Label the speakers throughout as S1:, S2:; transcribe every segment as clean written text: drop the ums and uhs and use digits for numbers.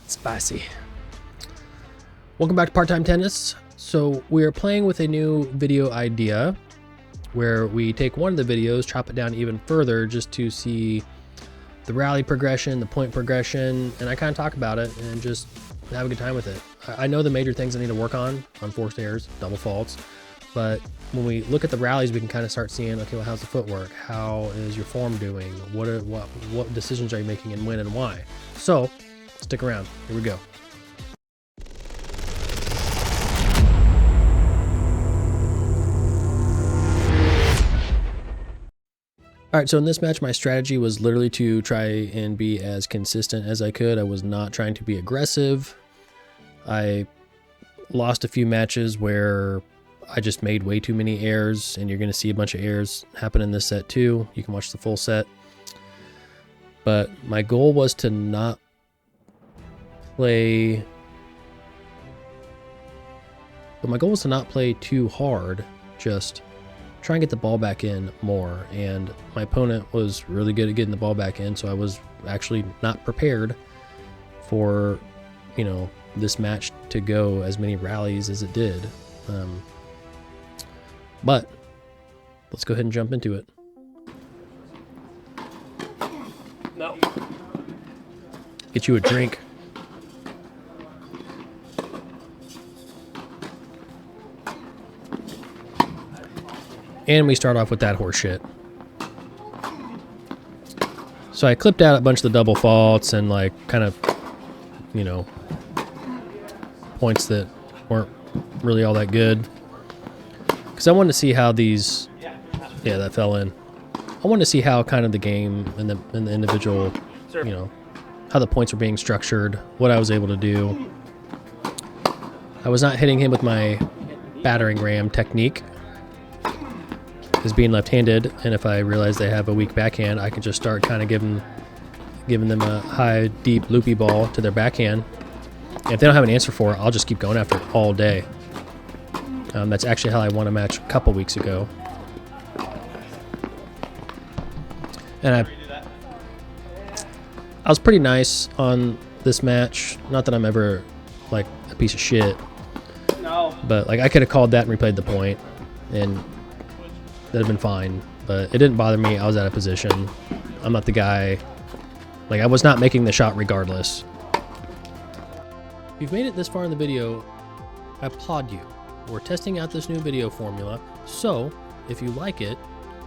S1: Spicy. Welcome back to Part-Time Tennis. So we are playing with a new video idea where we take one of the videos, chop it down even further just to see the rally progression, the point progression, and I kind of talk about it and just have a good time with it. I know the major things I need to work on forced errors, double faults, but when we look at the rallies, we can kind of start seeing, okay, well, how's the footwork? How is your form doing? What decisions are you making and when and why? So stick around. Here we go. All right, so in this match, my strategy was literally to try and be as consistent as I could. I was not trying to be aggressive. I lost a few matches where I just made way too many errors, and you're going to see a bunch of errors happen in this set too. You can watch the full set. But my goal was to not play... too hard, just try and get the ball back in more. And my opponent was really good at getting the ball back in, so I was actually not prepared for, you know, this match to go as many rallies as it did. But let's go ahead and jump into it. No. Get you a drink. And we start off with that horse shit. So I clipped out a bunch of the double faults and like kind of, you know, points that weren't really all that good. Because I wanted to see how these, yeah, that fell in. I wanted to see how kind of the game and the individual, you know, how the points were being structured, what I was able to do. I was not hitting him with my battering ram technique. Because being left-handed, and if I realize they have a weak backhand, I can just start kind of giving them a high, deep, loopy ball to their backhand. And if they don't have an answer for it, I'll just keep going after it all day. That's actually how I won a match a couple weeks ago. And I was pretty nice on this match. Not that I'm ever like a piece of shit. No. But like I could have called that and replayed the point, and that'd have been fine. But it didn't bother me. I was out of position. I'm not the guy. Like I was not making the shot regardless. If you've made it this far in the video, I applaud you. We're testing out this new video formula, so if you like it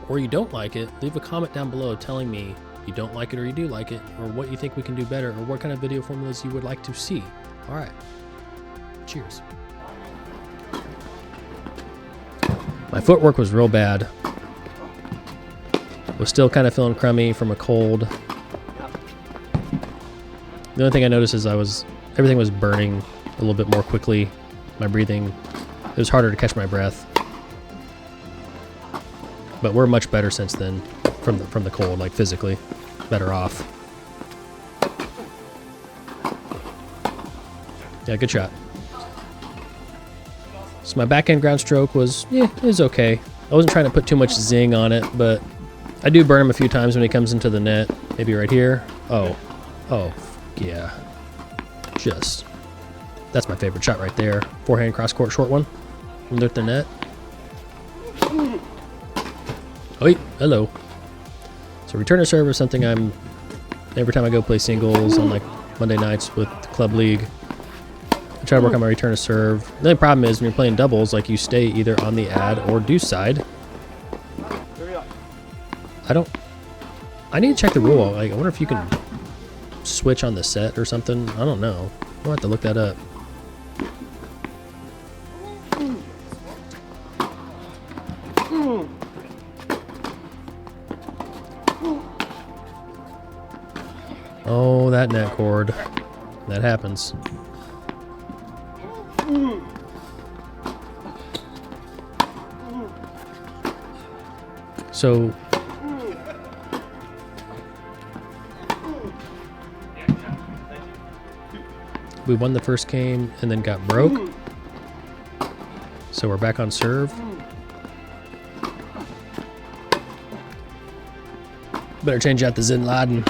S1: or you don't like it, leave a comment down below telling me you don't like it or you do like it, or what you think we can do better, or what kind of video formulas you would like to see. All right, cheers. My footwork was real bad. Was still kind of feeling crummy from a cold. The only thing I noticed is everything was burning a little bit more quickly. My breathing, it was harder to catch my breath. But we're much better since then from the cold, like physically better off. Yeah, good shot. So my backhand ground stroke was, it was okay. I wasn't trying to put too much zing on it, but I do burn him a few times when he comes into the net. Maybe right here. Oh, yeah. That's my favorite shot right there. Forehand cross court short one. Underneath the net. Oh, hello. So return to serve is something every time I go play singles on like Monday nights with the club league, I try to work on my return to serve. The only problem is when you're playing doubles, like you stay either on the ad or deuce side. I need to check the rule. Like, I wonder if you can switch on the set or something. I don't know. I'll have to look that up. Oh, that net cord. That happens. So we won the first game and then got broke. So we're back on serve. Better change out the Zen Laden.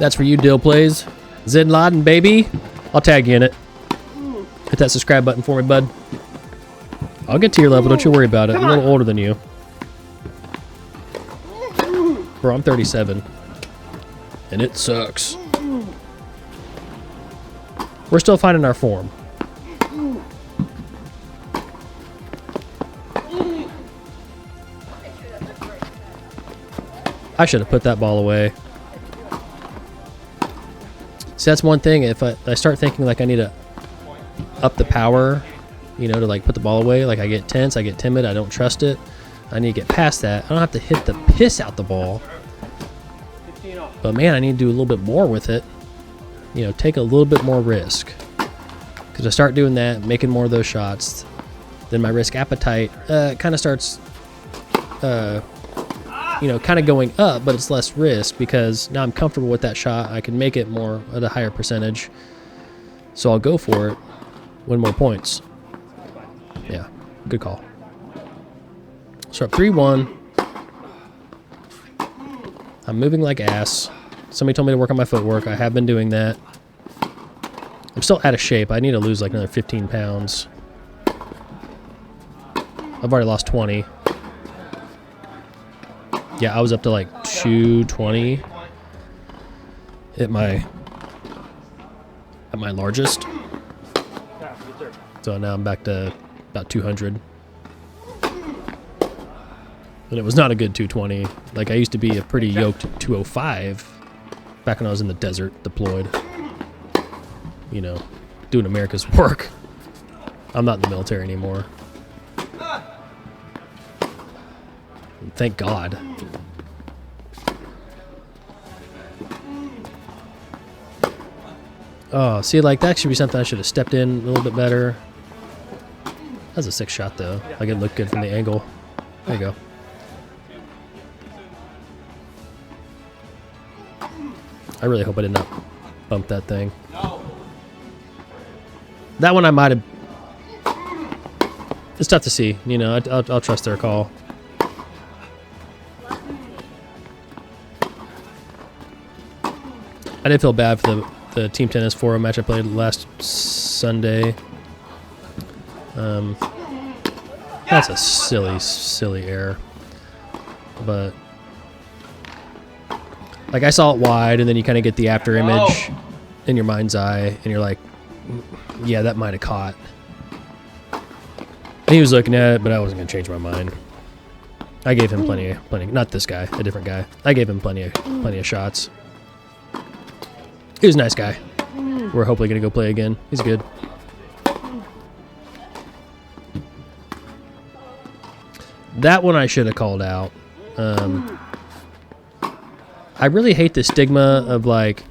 S1: That's for you, Dill Plays. Zin Laden, baby. I'll tag you in it. Hit that subscribe button for me, bud. I'll get to your level. Don't you worry about it. I'm a little older than you. Bro, I'm 37. And it sucks. We're still finding our form. I should have put that ball away. See, that's one thing. If I start thinking like I need to up the power, you know, to like put the ball away, like I get tense, I get timid, I don't trust it. I need to get past that. I don't have to hit the piss out the ball. But man, I need to do a little bit more with it. You know, take a little bit more risk. Because I start doing that, making more of those shots, then my risk appetite kind of starts, you know, kind of going up, but it's less risk because now I'm comfortable with that shot. I can make it more at a higher percentage. So I'll go for it, win more points. Yeah, good call. So up 3-1. I'm moving like ass. Somebody told me to work on my footwork. I have been doing that. I'm still out of shape. I need to lose like another 15 pounds. I've already lost 20. Yeah, I was up to like 220 at my largest. So now I'm back to about 200. And it was not a good 220. Like I used to be a pretty yoked 205 back when I was in the desert deployed. You know, doing America's work. I'm not in the military anymore. Thank God. Oh, see, like that should be something I should have stepped in a little bit better. That was a sick shot though. Like it looked good from the angle. There you go. I really hope I did not bump that thing. That one I might have. It's tough to see, you know. I'll trust their call. I did feel bad for the team tennis forum match I played last Sunday. That's a silly error. But like I saw it wide, and then you kind of get the after image in your mind's eye, and you're like, yeah, that might have caught. And he was looking at it, but I wasn't gonna change my mind. I gave him plenty. Not this guy, a different guy. I gave him plenty of shots. He was a nice guy. We're hopefully gonna go play again. He's good. That one I should have called out. I really hate the stigma of like,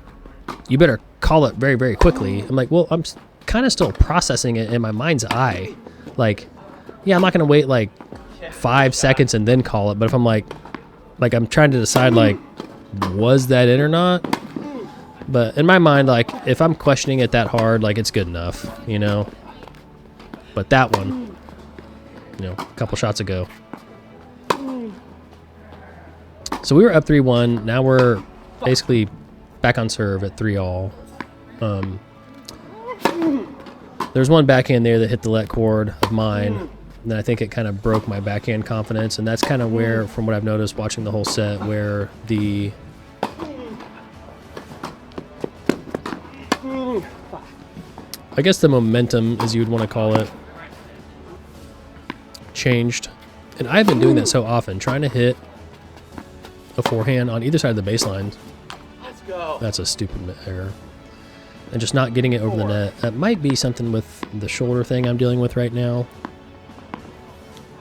S1: you better call it very, very quickly. I'm like, well, I'm kind of still processing it in my mind's eye. Like, yeah, I'm not gonna wait like 5 seconds and then call it. But if I'm like I'm trying to decide like, was that in or not? But in my mind, like if I'm questioning it that hard, like it's good enough, you know. But that one, you know, a couple shots ago. So we were up 3-1. Now we're basically back on serve at 3-all. There's one backhand there that hit the let cord of mine. And then I think it kind of broke my backhand confidence. And that's kind of where, from what I've noticed watching the whole set, where the... I guess the momentum, as you would want to call it, changed. And I've been doing that so often, trying to hit a forehand on either side of the baseline.
S2: Let's go.
S1: That's a stupid error. And just not getting it over the net. That might be something with the shoulder thing I'm dealing with right now.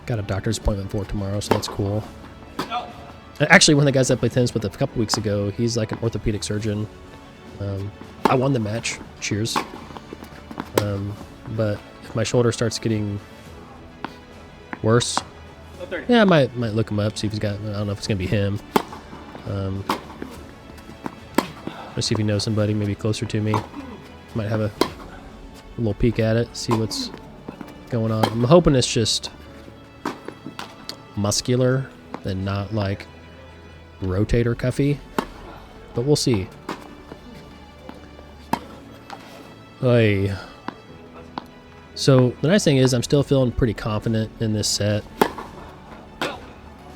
S1: Got a doctor's appointment for it tomorrow, so that's cool. Actually, one of the guys I played tennis with a couple weeks ago, he's like an orthopedic surgeon. I won the match. Cheers. But if my shoulder starts getting worse, yeah, I might look him up, see if he's got, I don't know if it's going to be him. Let's see if he knows somebody maybe closer to me. Might have a little peek at it, see what's going on. I'm hoping it's just muscular and not like rotator cuffy, but we'll see. Oy. So the nice thing is I'm still feeling pretty confident in this set.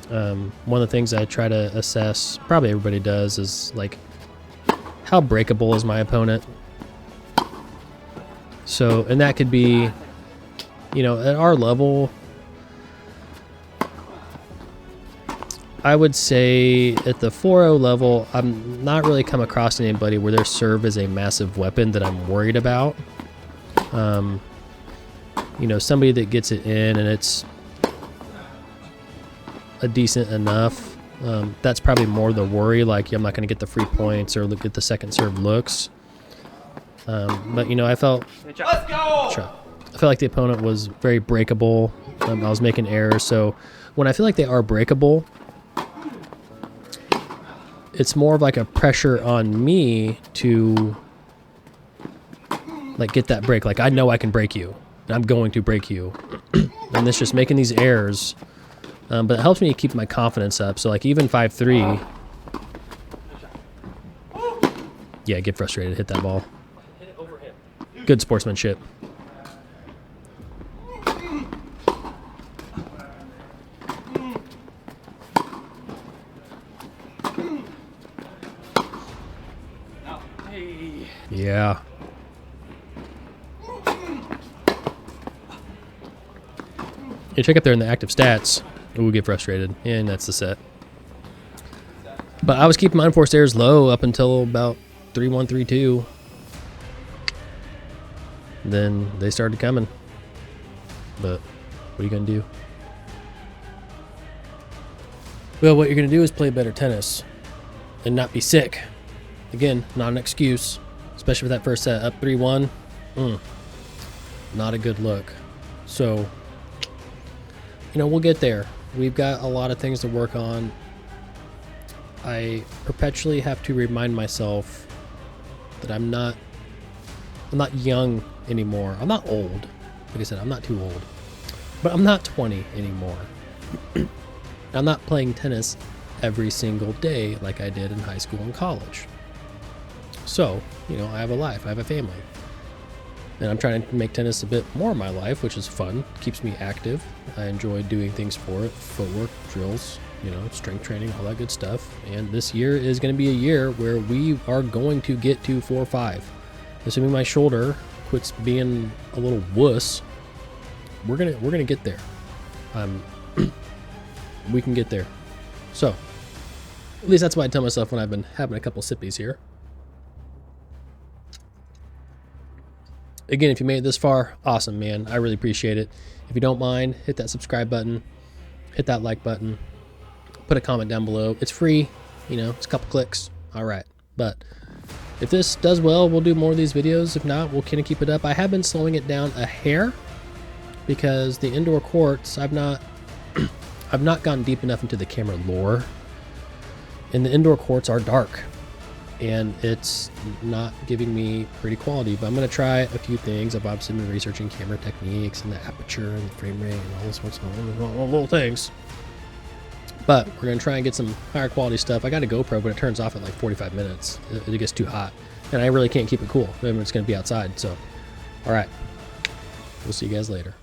S1: One of the things I try to assess, probably everybody does, is like how breakable is my opponent. So, and that could be, you know, at our level, I would say at the 4.0 level, I'm not really come across anybody where their serve is a massive weapon that I'm worried about. You know, somebody that gets it in and it's a decent enough, that's probably more the worry, like I'm not going to get the free points or look at the second serve looks. But, you know, I felt like the opponent was very breakable. I was making errors, so when I feel like they are breakable, it's more of like a pressure on me to like get that break. Like I know I can break you, and I'm going to break you, and it's just making these errors. But it helps me keep my confidence up. So like even 5-3, yeah, get frustrated, hit that ball. Good sportsmanship. Yeah. You check up there in the active stats. Ooh, get frustrated. And that's the set. But I was keeping my unforced errors low up until about 3-1, 3-2. Then they started coming. But what are you going to do? Well, what you're going to do is play better tennis and not be sick. Again, not an excuse. Especially for that first set. Up 3-1. Not a good look. So, you know, we'll get there. We've got a lot of things to work on. I perpetually have to remind myself that I'm not young anymore. I'm not old. Like I said, I'm not too old. But I'm not 20 anymore. I'm not playing tennis every single day like I did in high school and college. So, you know, I have a life. I have a family. And I'm trying to make tennis a bit more of my life, which is fun. Keeps me active. I enjoy doing things for it. Footwork, drills, you know, strength training, all that good stuff. And this year is going to be a year where we are going to get to 4-5. Assuming my shoulder quits being a little wuss, we're gonna get there. We can get there. So, at least that's what I tell myself when I've been having a couple sippies here. Again, if you made it this far, awesome, man. I really appreciate it. If you don't mind, hit that subscribe button, hit that like button, put a comment down below. It's free, you know, it's a couple clicks. All right. But if this does well, we'll do more of these videos. If not, we'll kind of keep it up. I have been slowing it down a hair because the indoor courts, I've not gone deep enough into the camera lore. And the indoor courts are dark. And it's not giving me pretty quality, but I'm going to try a few things. I've obviously been researching camera techniques and the aperture and the frame rate and all sorts of little things. But we're going to try and get some higher quality stuff. I got a GoPro, but it turns off at like 45 minutes. It gets too hot. And I really can't keep it cool. It's going to be outside. So, all right. We'll see you guys later.